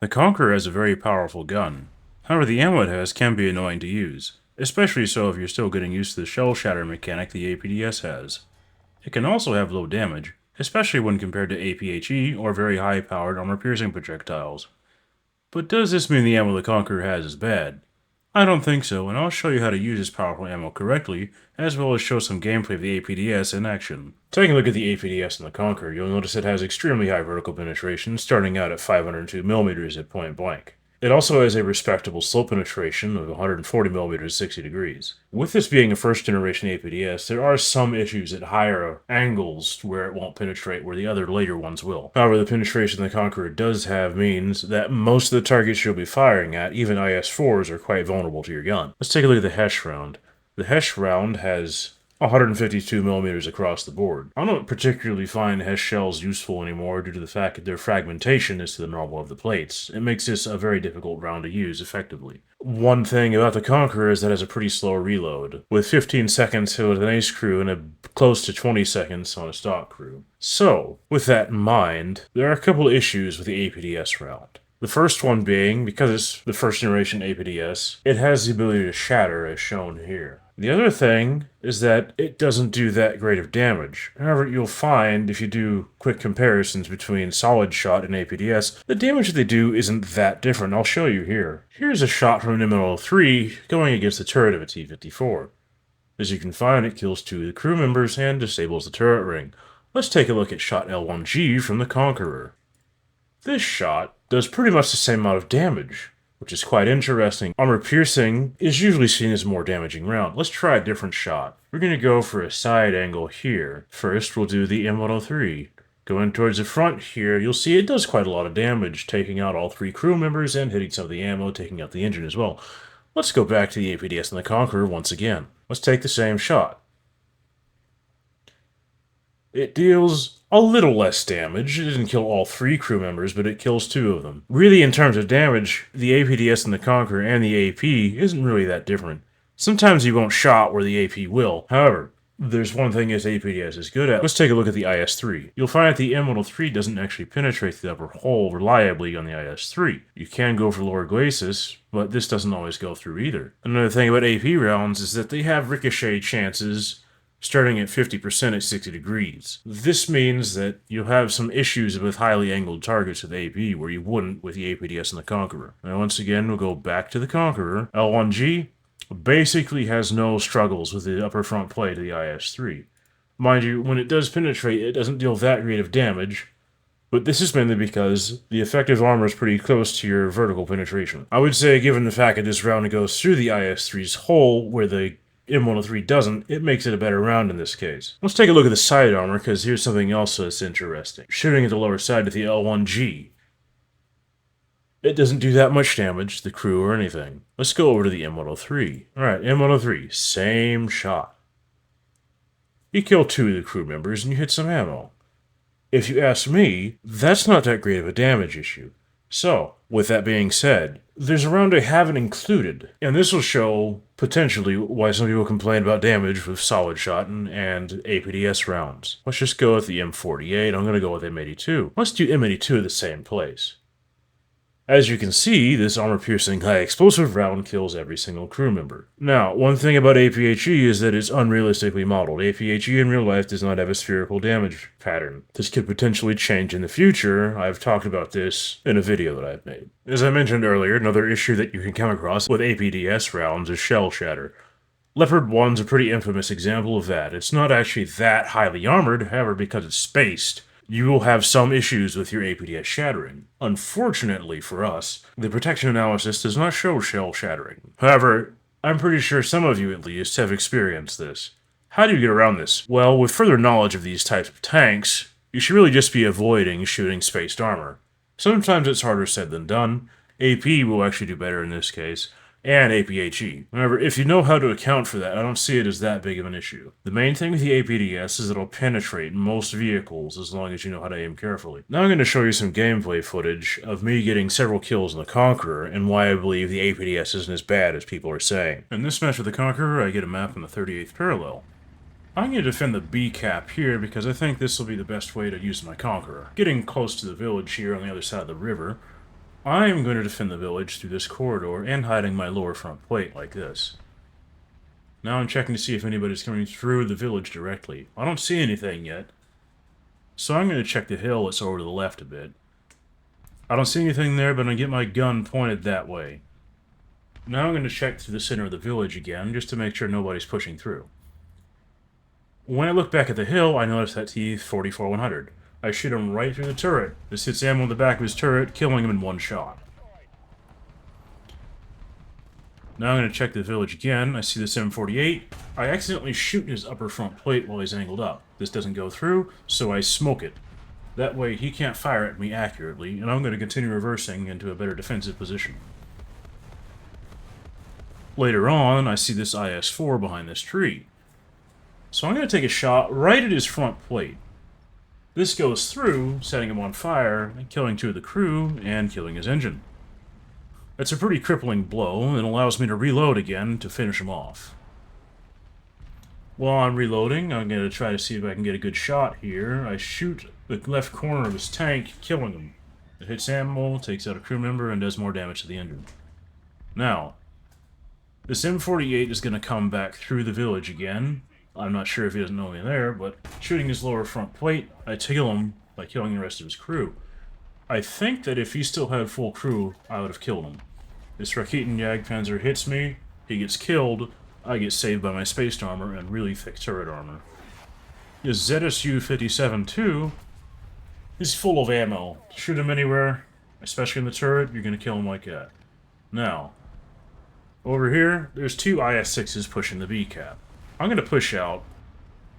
The Conqueror has a very powerful gun. However, the ammo it has can be annoying to use, especially so if you're still getting used to the shell shatter mechanic the APDS has. It can also have low damage, especially when compared to APHE or very high-powered armor-piercing projectiles. But does this mean the ammo the Conqueror has is bad? I don't think so, and I'll show you how to use this powerful ammo correctly, as well as show some gameplay of the APDS in action. Taking a look at the APDS and the Conqueror, you'll notice it has extremely high vertical penetration, starting out at 502mm at point blank. It also has a respectable slope penetration of 140mm at 60 degrees. With this being a first generation APDS, there are some issues at higher angles where it won't penetrate where the other later ones will. However, the penetration the Conqueror does have means that most of the targets you'll be firing at, even IS-4s, are quite vulnerable to your gun. Let's take a look at the HEsh round. The HEsh round has 152mm across the board. I don't particularly find HEsh shells useful anymore due to the fact that their fragmentation is to the normal of the plates. It makes this a very difficult round to use effectively. One thing about the Conqueror is that it has a pretty slow reload, with 15 seconds with an ace crew and close to 20 seconds on a stock crew. So, with that in mind, there are a couple issues with the APDS round. The first one being, because it's the first generation APDS, it has the ability to shatter as shown here. The other thing is that it doesn't do that great of damage. However, you'll find, if you do quick comparisons between solid shot and APDS, the damage that they do isn't that different. I'll show you here. Here's a shot from an M103 going against the turret of a T-54. As you can find, it kills 2 of the crew members and disables the turret ring. Let's take a look at shot L1G from the Conqueror. This shot does pretty much the same amount of damage, which is quite interesting. Armor piercing is usually seen as a more damaging round. Let's try a different shot. We're going to go for a side angle here. First, we'll do the M103. Going towards the front here, you'll see it does quite a lot of damage, taking out all 3 crew members and hitting some of the ammo, taking out the engine as well. Let's go back to the APDS and the Conqueror once again. Let's take the same shot. It deals a little less damage. It doesn't kill all 3 crew members, but it kills 2 of them. Really, in terms of damage, the APDS and the Conqueror and the AP isn't really that different. Sometimes you won't shot where the AP will. However, there's one thing this APDS is good at. Let's take a look at the IS-3. You'll find that the M103 doesn't actually penetrate the upper hull reliably on the IS-3. You can go for lower glacis, but this doesn't always go through either. Another thing about AP rounds is that they have ricochet chances starting at 50% at 60 degrees. This means that you'll have some issues with highly angled targets with AP where you wouldn't with the APDS and the Conqueror. Now once again, we'll go back to the Conqueror. L1G basically has no struggles with the upper front plate of the IS-3. Mind you, when it does penetrate, it doesn't deal that great of damage, but this is mainly because the effective armor is pretty close to your vertical penetration. I would say, given the fact that this round goes through the IS-3's hull, where the M103 doesn't, it makes it a better round in this case. Let's take a look at the side armor, because here's something else that's interesting. Shooting at the lower side of the L1G, it doesn't do that much damage to the crew or anything. Let's go over to the M103. Alright, M103, same shot. You kill 2 of the crew members and you hit some ammo. If you ask me, that's not that great of a damage issue. So, with that being said, there's a round I haven't included, and this will show potentially why some people complain about damage with solid shot and APDS rounds. Let's just go with the M48. I'm going to go with M82. Let's do M82 at the same place. As you can see, this armor-piercing high-explosive round kills every single crew member. Now, one thing about APHE is that it's unrealistically modeled. APHE in real life does not have a spherical damage pattern. This could potentially change in the future. I've talked about this in a video that I've made. As I mentioned earlier, another issue that you can come across with APDS rounds is shell shatter. Leopard 1's a pretty infamous example of that. It's not actually that highly armored, however, because it's spaced, you will have some issues with your APDS shattering. Unfortunately for us, the protection analysis does not show shell shattering. However, I'm pretty sure some of you at least have experienced this. How do you get around this? Well, with further knowledge of these types of tanks, you should really just be avoiding shooting spaced armor. Sometimes it's harder said than done. AP will actually do better in this case, and APHE. However, if you know how to account for that, I don't see it as that big of an issue. The main thing with the APDS is it'll penetrate most vehicles as long as you know how to aim carefully. Now I'm going to show you some gameplay footage of me getting several kills in the Conqueror and why I believe the APDS isn't as bad as people are saying. In this match with the Conqueror, I get a map in the 38th parallel. I'm going to defend the B cap here because I think this will be the best way to use my Conqueror. Getting close to the village here on the other side of the river, I'm going to defend the village through this corridor and hiding my lower front plate like this. Now I'm checking to see if anybody's coming through the village directly. I don't see anything yet. So I'm going to check the hill that's over to the left a bit. I don't see anything there, but I'm going to get my gun pointed that way. Now I'm going to check through the center of the village again, just to make sure nobody's pushing through. When I look back at the hill, I notice that T-44-100. I shoot him right through the turret. This hits ammo in the back of his turret, killing him in one shot. Now I'm going to check the village again. I see this M48. I accidentally shoot his upper front plate while he's angled up. This doesn't go through, so I smoke it. That way he can't fire at me accurately, and I'm going to continue reversing into a better defensive position. Later on, I see this IS-4 behind this tree. So I'm going to take a shot right at his front plate. This goes through, setting him on fire, and killing 2 of the crew, and killing his engine. It's a pretty crippling blow, and allows me to reload again to finish him off. While I'm reloading, I'm going to try to see if I can get a good shot here. I shoot the left corner of his tank, killing him. It hits ammo, takes out a crew member, and does more damage to the engine. Now, this M48 is going to come back through the village again. I'm not sure if he doesn't know me there, but shooting his lower front plate, I kill him by killing the rest of his crew. I think that if he still had full crew, I would have killed him. This Raketen Jagdpanzer hits me, he gets killed, I get saved by my spaced armor and really thick turret armor. His ZSU-57-2 is full of ammo. Shoot him anywhere, especially in the turret, you're going to kill him like that. Now, over here, there's 2 IS-6s pushing the B-cap. I'm going to push out.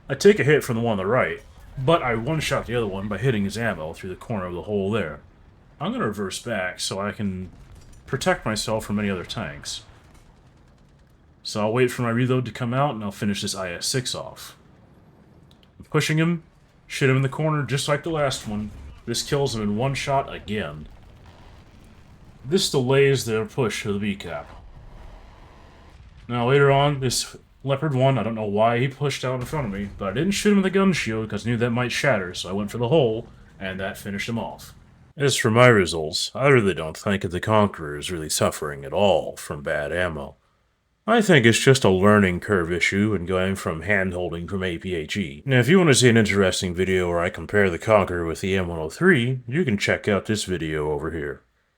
I take a hit from the one on the right, but I one-shot the other one by hitting his ammo through the corner of the hole there. I'm going to reverse back so I can protect myself from any other tanks. So I'll wait for my reload to come out and I'll finish this IS-6 off. I'm pushing him, shoot him in the corner just like the last one. This kills him in one shot again. This delays their push to the B-cap. Now later on, this Leopard 1, I don't know why he pushed out in front of me, but I didn't shoot him with the gun shield because I knew that might shatter, so I went for the hole, and that finished him off. As for my results, I really don't think that the Conqueror is really suffering at all from bad ammo. I think it's just a learning curve issue and going from hand-holding from APHE. Now if you want to see an interesting video where I compare the Conqueror with the M103, you can check out this video over here.